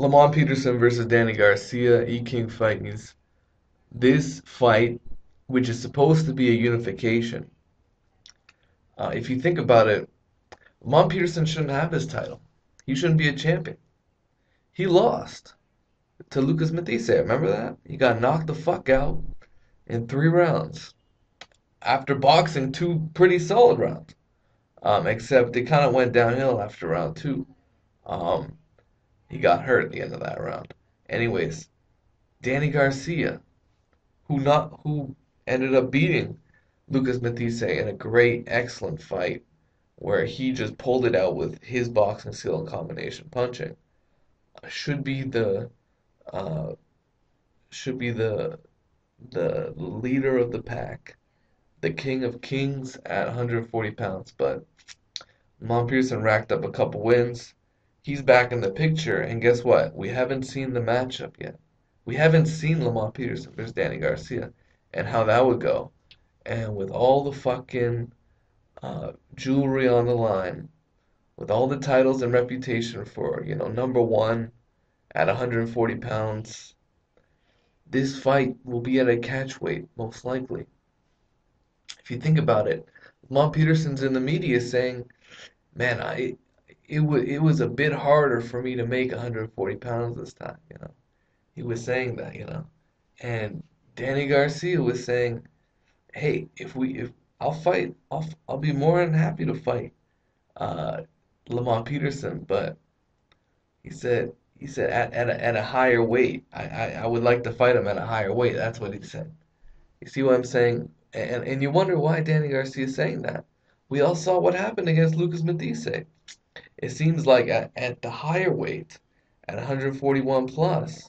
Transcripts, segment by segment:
Lamont Peterson versus Danny Garcia, E-King fights. This fight, which is supposed to be a unification, if you think about it, Lamont Peterson shouldn't have his title. He shouldn't be a champion. He lost to Lucas Matthysse. Remember that? He got knocked the fuck out in 3 rounds after boxing two pretty solid rounds. Except it kind of went downhill after round two. Um, he got hurt at the end of that round. Anyways, Danny Garcia, who ended up beating Lucas Matthysse in a great, excellent fight where he just pulled it out with his boxing skill and combination punching, should be the uh, should be the leader of the pack, the king of kings at 140 pounds. But Lamont Pearson racked up a couple wins. He's back in the picture, and guess what? We haven't seen the matchup yet. We haven't seen Lamont Peterson versus Danny Garcia and how that would go. And with all the fucking jewelry on the line, with all the titles and reputation for, number one at 140 pounds, this fight will be at a catch weight, most likely. If you think about it, Lamont Peterson's in the media saying, man, it was a bit harder for me to make 140 pounds this time. He was saying that. And Danny Garcia was saying, hey, if I'll fight, I'll be more than happy to fight uh, Lamont Peterson, but he said at a higher weight. I would like to fight him at a higher weight. That's what he said. You see what I'm saying? And you wonder why Danny Garcia is saying that. We all saw what happened against Lucas Matthysse. It seems like at the higher weight, at 141 plus,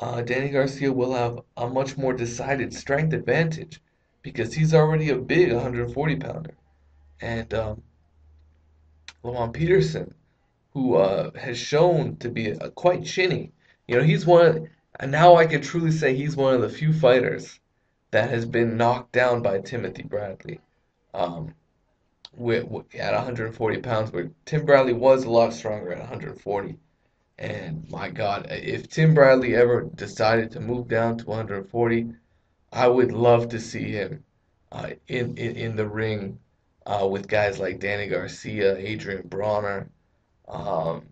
Danny Garcia will have a much more decided strength advantage because he's already a big 140 pounder. And Lamont Peterson, who has shown to be quite chinny. He's and now I can truly say he's one of the few fighters that has been knocked down by Timothy Bradley um, at 140 pounds, where Tim Bradley was a lot stronger at 140. And my God, if Tim Bradley ever decided to move down to 140, I would love to see him in the ring with guys like Danny Garcia, Adrian Bronner. Um,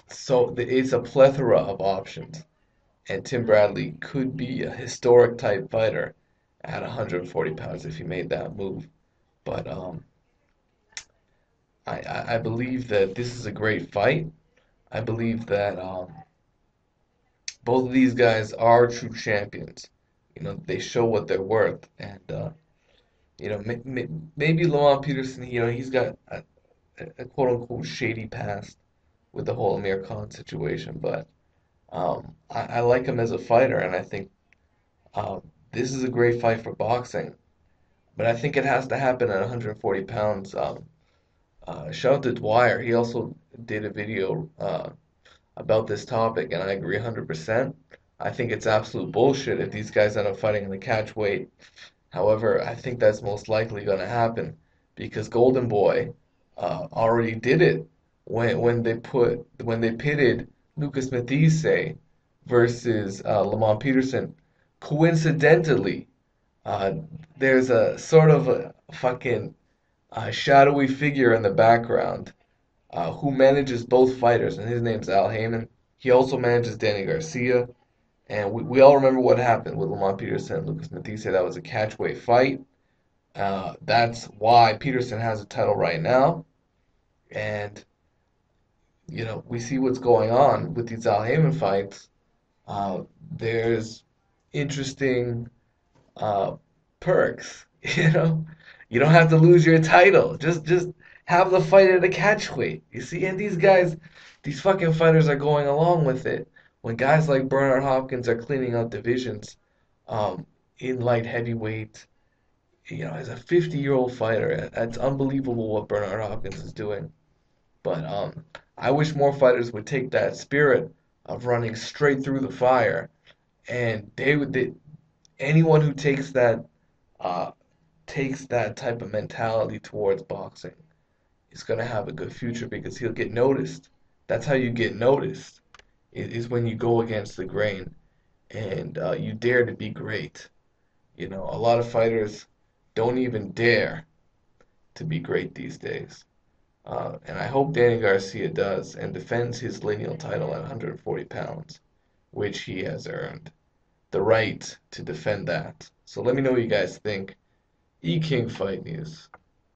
so it's a plethora of options, and Tim Bradley could be a historic type fighter at 140 pounds if he made that move. But I believe that this is a great fight. I believe that both of these guys are true champions. They show what they're worth, and maybe Lamont Peterson, he's got a quote unquote shady past with the whole Amir Khan situation, but I like him as a fighter, and I think this is a great fight for boxing. But I think it has to happen at 140 pounds. Shout out to Dwyer. He also did a video about this topic, and I agree 100%. I think it's absolute bullshit if these guys end up fighting in the catch weight. However, I think that's most likely going to happen because Golden Boy already did it when they pitted Lucas Matthysse versus Lamont Peterson. Coincidentally, uh, there's a sort of a fucking shadowy figure in the background who manages both fighters, and his name's Al Heyman. He also manages Danny Garcia. And we all remember what happened with Lamont Peterson and Lucas Matthysse. That was a catchweight fight. That's why Peterson has a title right now. And, we see what's going on with these Al Heyman fights. There's interesting uh, perks. You don't have to lose your title. Just have the fight at a catchweight. You see, and these fucking fighters are going along with it. When guys like Bernard Hopkins are cleaning out divisions, in light heavyweight, as a 50-year-old fighter, that's unbelievable what Bernard Hopkins is doing. But I wish more fighters would take that spirit of running straight through the fire, and anyone who uh, takes that type of mentality towards boxing is going to have a good future because he'll get noticed. That's how you get noticed. is when you go against the grain and you dare to be great. You know, a lot of fighters don't even dare to be great these days. And I hope Danny Garcia does and defends his lineal title at 140 pounds, which he has earned the right to defend that. So let me know what you guys think. E King Fight News.